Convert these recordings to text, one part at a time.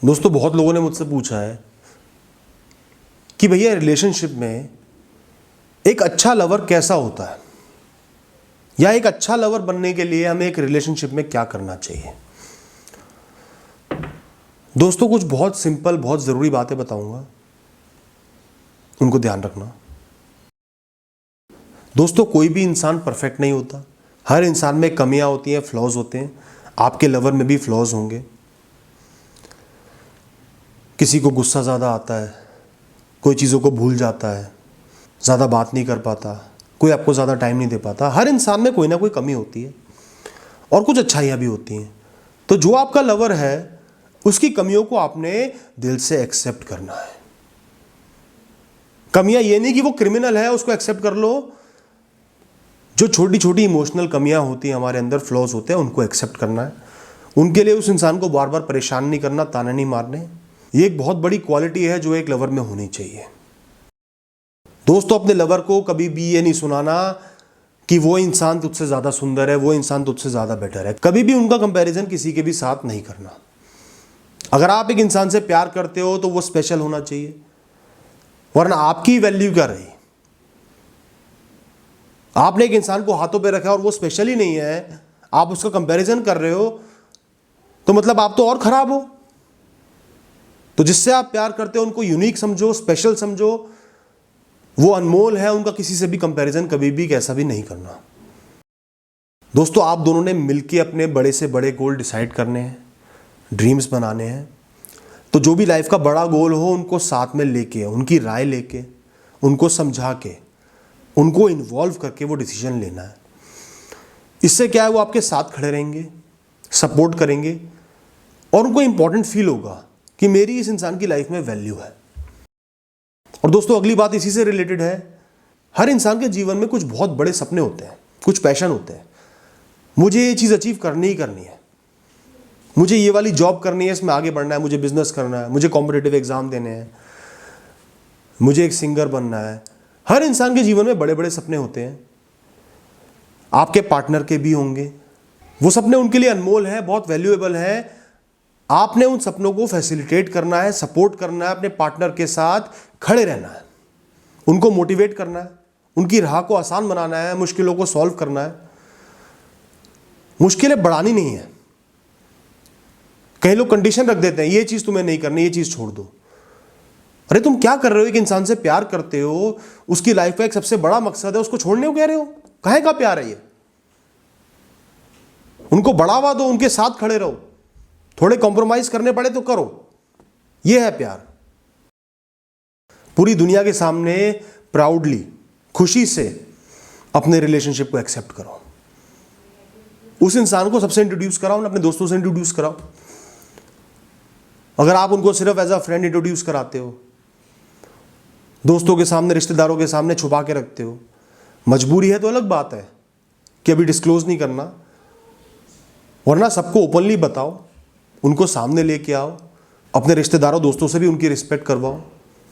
दोस्तों, बहुत लोगों ने मुझसे पूछा है कि भैया रिलेशनशिप में एक अच्छा लवर कैसा होता है, या एक अच्छा लवर बनने के लिए हमें एक रिलेशनशिप में क्या करना चाहिए। दोस्तों, कुछ बहुत सिंपल, बहुत ज़रूरी बातें बताऊंगा, उनको ध्यान रखना। दोस्तों, कोई भी इंसान परफेक्ट नहीं होता। हर इंसान में कमियां होती हैं, फ्लॉज होते हैं। आपके लवर में भी फ्लॉज होंगे। किसी को गुस्सा ज़्यादा आता है, कोई चीज़ों को भूल जाता है, ज़्यादा बात नहीं कर पाता, कोई आपको ज़्यादा टाइम नहीं दे पाता। हर इंसान में कोई ना कोई कमी होती है और कुछ अच्छाइयाँ भी होती हैं। तो जो आपका लवर है, उसकी कमियों को आपने दिल से एक्सेप्ट करना है। कमियां ये नहीं कि वो क्रिमिनल है, उसको एक्सेप्ट कर लो। जो छोटी छोटी इमोशनल कमियां होती हैं हमारे अंदर, फ्लॉज होते हैं, उनको एक्सेप्ट करना है। उनके लिए उस इंसान को बार बार परेशान नहीं करना, ताने नहीं मारने। ये एक बहुत बड़ी क्वालिटी है जो एक लवर में होनी चाहिए। दोस्तों, अपने लवर को कभी भी ये नहीं सुनाना कि वो इंसान तुझसे ज़्यादा सुंदर है, वो इंसान तुझसे ज़्यादा बेटर है। कभी भी उनका कंपैरिजन किसी के भी साथ नहीं करना। अगर आप एक इंसान से प्यार करते हो तो वो स्पेशल होना चाहिए, वरना आपकी वैल्यू क्या रही। आपने एक इंसान को हाथों पे रखा और वो स्पेशल ही नहीं है, आप उसका कंपैरिजन कर रहे हो, तो मतलब आप तो और खराब हो। तो जिससे आप प्यार करते हो उनको यूनिक समझो, स्पेशल समझो, वो अनमोल है। उनका किसी से भी कंपैरिजन कभी भी कैसा भी नहीं करना। दोस्तों, आप दोनों ने मिलकर अपने बड़े से बड़े गोल डिसाइड करने हैं, ड्रीम्स बनाने हैं। तो जो भी लाइफ का बड़ा गोल हो, उनको साथ में लेके, उनकी राय लेके, उनको समझा के, उनको इन्वॉल्व करके वो डिसीजन लेना है। इससे क्या है, वो आपके साथ खड़े रहेंगे, सपोर्ट करेंगे, और उनको इंपॉर्टेंट फील होगा कि मेरी इस इंसान की लाइफ में वैल्यू है। और दोस्तों, अगली बात इसी से रिलेटेड है। हर इंसान के जीवन में कुछ बहुत बड़े सपने होते हैं, कुछ पैशन होते हैं। मुझे ये चीज़ अचीव करनी ही करनी है, मुझे ये वाली जॉब करनी है, इसमें आगे बढ़ना है, मुझे बिजनेस करना है, मुझे कॉम्पिटिटिव एग्जाम देने हैं, मुझे एक सिंगर बनना है। हर इंसान के जीवन में बड़े बड़े सपने होते हैं। आपके पार्टनर के भी होंगे। वो सपने उनके लिए अनमोल है, बहुत वैल्यूएबल है। आपने उन सपनों को फैसिलिटेट करना है, सपोर्ट करना है, अपने पार्टनर के साथ खड़े रहना है, उनको मोटिवेट करना है, उनकी राह को आसान बनाना है, मुश्किलों को सॉल्व करना है। मुश्किलें बढ़ानी नहीं है। कई लोग कंडीशन रख देते हैं, ये चीज़ तुम्हें नहीं करनी, ये चीज़ छोड़ दो। अरे तुम क्या कर रहे हो? एक इंसान से प्यार करते हो, उसकी लाइफ का एक सबसे बड़ा मकसद है, उसको छोड़ने को कह रहे हो? काहे का प्यार है ये? उनको बढ़ावा दो, उनके साथ खड़े रहो। थोड़े कॉम्प्रोमाइज करने पड़े तो करो। ये है प्यार। पूरी दुनिया के सामने प्राउडली, खुशी से अपने रिलेशनशिप को एक्सेप्ट करो। उस इंसान को सबसे इंट्रोड्यूस कराओ ना, अपने दोस्तों से इंट्रोड्यूस कराओ। अगर आप उनको सिर्फ एज अ फ्रेंड इंट्रोड्यूस कराते हो, दोस्तों के सामने, रिश्तेदारों के सामने छुपा के रखते हो, मजबूरी है तो अलग बात है कि अभी डिस्क्लोज नहीं करना, वरना सबको ओपनली बताओ, उनको सामने लेके आओ। अपने रिश्तेदारों, दोस्तों से भी उनकी रिस्पेक्ट करवाओ,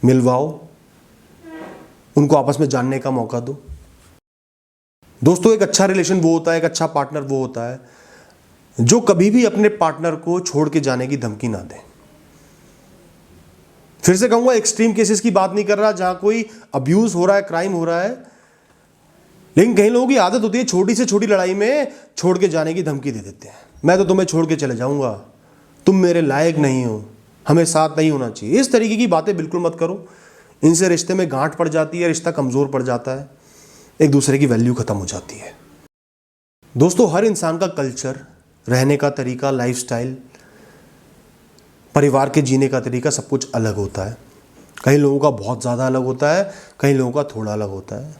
मिलवाओ, उनको आपस में जानने का मौका दो। दोस्तों, एक अच्छा रिलेशन वो होता है, एक अच्छा पार्टनर वो होता है जो कभी भी अपने पार्टनर को छोड़ के जाने की धमकी ना दे। फिर से कहूंगा, एक्सट्रीम केसेस की बात नहीं कर रहा जहां कोई अब्यूज हो रहा है, क्राइम हो रहा है, लेकिन कई लोगों की आदत होती है छोटी से छोटी लड़ाई में छोड़ के जाने की धमकी दे देते हैं। मैं तो तुम्हें छोड़ के चले जाऊंगा, तुम मेरे लायक नहीं हो, हमें साथ नहीं होना चाहिए। इस तरीके की बातें बिल्कुल मत करो। इनसे रिश्ते में गांठ पड़ जाती है, रिश्ता कमजोर पड़ जाता है, एक दूसरे की वैल्यू खत्म हो जाती है। दोस्तों, हर इंसान का कल्चर, रहने का तरीका, लाइफस्टाइल, परिवार के जीने का तरीका, सब कुछ अलग होता है। कई लोगों का बहुत ज़्यादा अलग होता है, कई लोगों का थोड़ा अलग होता है।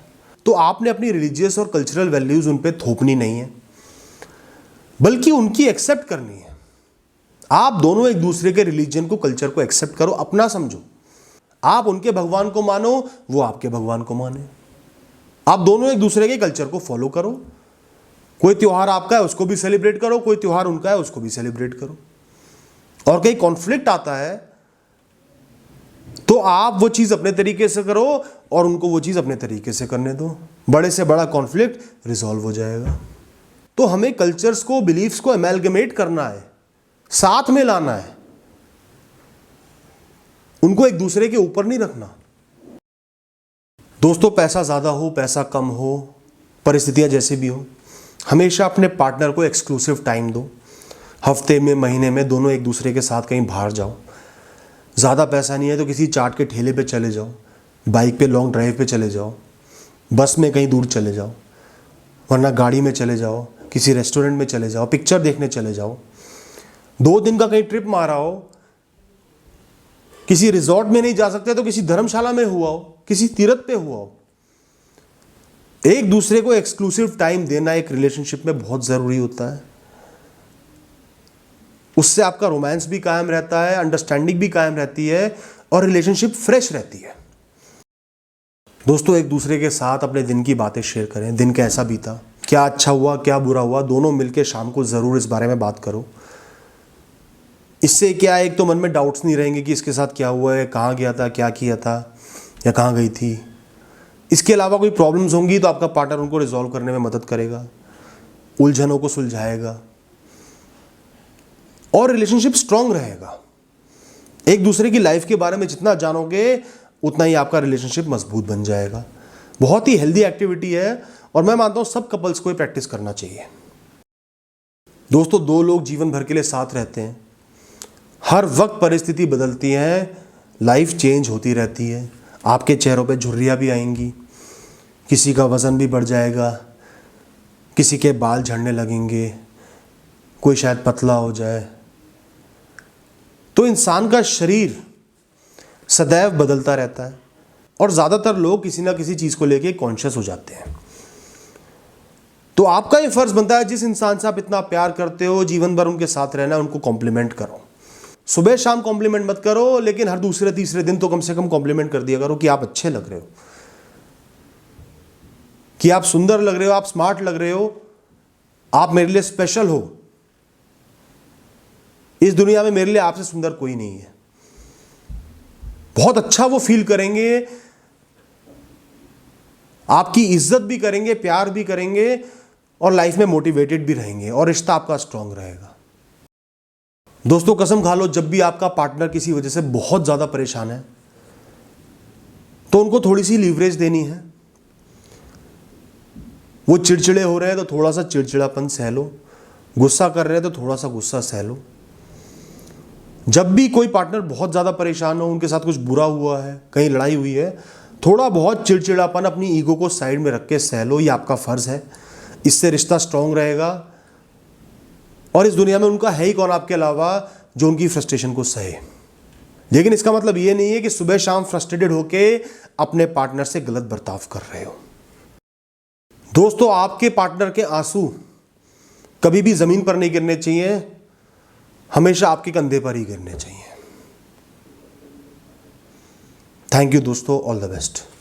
तो आपने अपनी रिलीजियस और कल्चरल वैल्यूज़ उन पे थोपनी नहीं है, बल्कि उनकी एक्सेप्ट करनी है। आप दोनों एक दूसरे के रिलीजन को, कल्चर को एक्सेप्ट करो, अपना समझो। आप उनके भगवान को मानो, वो आपके भगवान को माने। आप दोनों एक दूसरे के कल्चर को फॉलो करो। कोई त्यौहार आपका है, उसको भी सेलिब्रेट करो, कोई त्यौहार उनका है, उसको भी सेलिब्रेट करो। और कहीं कॉन्फ्लिक्ट आता है तो आप वो चीज़ अपने तरीके से करो और उनको वो चीज़ अपने तरीके से करने दो। बड़े से बड़ा कॉन्फ्लिक्ट रिजॉल्व हो जाएगा। तो हमें कल्चर्स को, बिलीफ्स को एमेलगमेट करना है, साथ में लाना है। उनको एक दूसरे के ऊपर नहीं रखना। दोस्तों, पैसा ज़्यादा हो, पैसा कम हो, परिस्थितियां जैसे भी हो, हमेशा अपने पार्टनर को एक्सक्लूसिव टाइम दो। हफ्ते में, महीने में, दोनों एक दूसरे के साथ कहीं बाहर जाओ। ज़्यादा पैसा नहीं है तो किसी चाट के ठेले पे चले जाओ, बाइक पे लॉन्ग ड्राइव पे चले जाओ, बस में कहीं दूर चले जाओ, वरना गाड़ी में चले जाओ, किसी रेस्टोरेंट में चले जाओ, पिक्चर देखने चले जाओ। 2 दिन का कहीं ट्रिप मारा हो, किसी रिजॉर्ट में नहीं जा सकते तो किसी धर्मशाला में हुआ हो, किसी तीर्थ पे हुआ हो। एक दूसरे को एक्सक्लूसिव टाइम देना एक रिलेशनशिप में बहुत ज़रूरी होता है। उससे आपका रोमांस भी कायम रहता है, अंडरस्टैंडिंग भी कायम रहती है और रिलेशनशिप फ्रेश रहती है। दोस्तों, एक दूसरे के साथ अपने दिन की बातें शेयर करें। दिन कैसा बीता, क्या अच्छा हुआ, क्या बुरा हुआ, दोनों मिलकर शाम को ज़रूर इस बारे में बात करो। इससे क्या, एक तो मन में डाउट्स नहीं रहेंगे कि इसके साथ क्या हुआ है, कहाँ गया था, क्या किया था या कहाँ गई थी। इसके अलावा कोई प्रॉब्लम्स होंगी तो आपका पार्टनर उनको रिजॉल्व करने में मदद करेगा, उलझनों को सुलझाएगा और रिलेशनशिप स्ट्रांग रहेगा। एक दूसरे की लाइफ के बारे में जितना जानोगे उतना ही आपका रिलेशनशिप मजबूत बन जाएगा। बहुत ही हेल्दी एक्टिविटी है और मैं मानता हूं सब कपल्स को ये प्रैक्टिस करना चाहिए। दोस्तों, 2 लोग जीवन भर के लिए साथ रहते हैं। हर वक्त परिस्थिति बदलती है, लाइफ चेंज होती रहती है। आपके चेहरों पे झुर्रियाँ भी आएंगी, किसी का वज़न भी बढ़ जाएगा, किसी के बाल झड़ने लगेंगे, कोई शायद पतला हो जाए। तो इंसान का शरीर सदैव बदलता रहता है और ज़्यादातर लोग किसी ना किसी चीज़ को लेके कॉन्शियस हो जाते हैं। तो आपका ये फ़र्ज़ बनता है, जिस इंसान से आप इतना प्यार करते हो, जीवन भर उनके साथ रहना, उनको कॉम्प्लीमेंट करो। सुबह शाम कॉम्प्लीमेंट मत करो, लेकिन हर दूसरे तीसरे दिन तो कम से कम कॉम्प्लीमेंट कर दिया करो कि आप अच्छे लग रहे हो, कि आप सुंदर लग रहे हो, आप स्मार्ट लग रहे हो, आप मेरे लिए स्पेशल हो। इस दुनिया में मेरे लिए आपसे सुंदर कोई नहीं है। बहुत अच्छा वो फील करेंगे, आपकी इज्जत भी करेंगे, प्यार भी करेंगे और लाइफ में मोटिवेटेड भी रहेंगे और रिश्ता आपका स्ट्रांग रहेगा। दोस्तों, कसम खा लो, जब भी आपका पार्टनर किसी वजह से बहुत ज़्यादा परेशान है तो उनको थोड़ी सी लीवरेज देनी है। वो चिड़चिड़े हो रहे हैं तो थोड़ा सा चिड़चिड़ापन सह लो, गुस्सा कर रहे हैं तो थोड़ा सा गुस्सा सह लो। जब भी कोई पार्टनर बहुत ज़्यादा परेशान हो, उनके साथ कुछ बुरा हुआ है, कहीं लड़ाई हुई है, थोड़ा बहुत चिड़चिड़ापन अपनी ईगो को साइड में रख के सह लो। ये आपका फ़र्ज़ है। इससे रिश्ता स्ट्रांग रहेगा और इस दुनिया में उनका है ही कौन आपके अलावा जो उनकी फ्रस्ट्रेशन को सहे। लेकिन इसका मतलब ये नहीं है कि सुबह शाम फ्रस्ट्रेटेड होके अपने पार्टनर से गलत बर्ताव कर रहे हो। दोस्तों, आपके पार्टनर के आंसू कभी भी ज़मीन पर नहीं गिरने चाहिए, हमेशा आपके कंधे पर ही गिरने चाहिए। थैंक यू दोस्तों, ऑल द बेस्ट।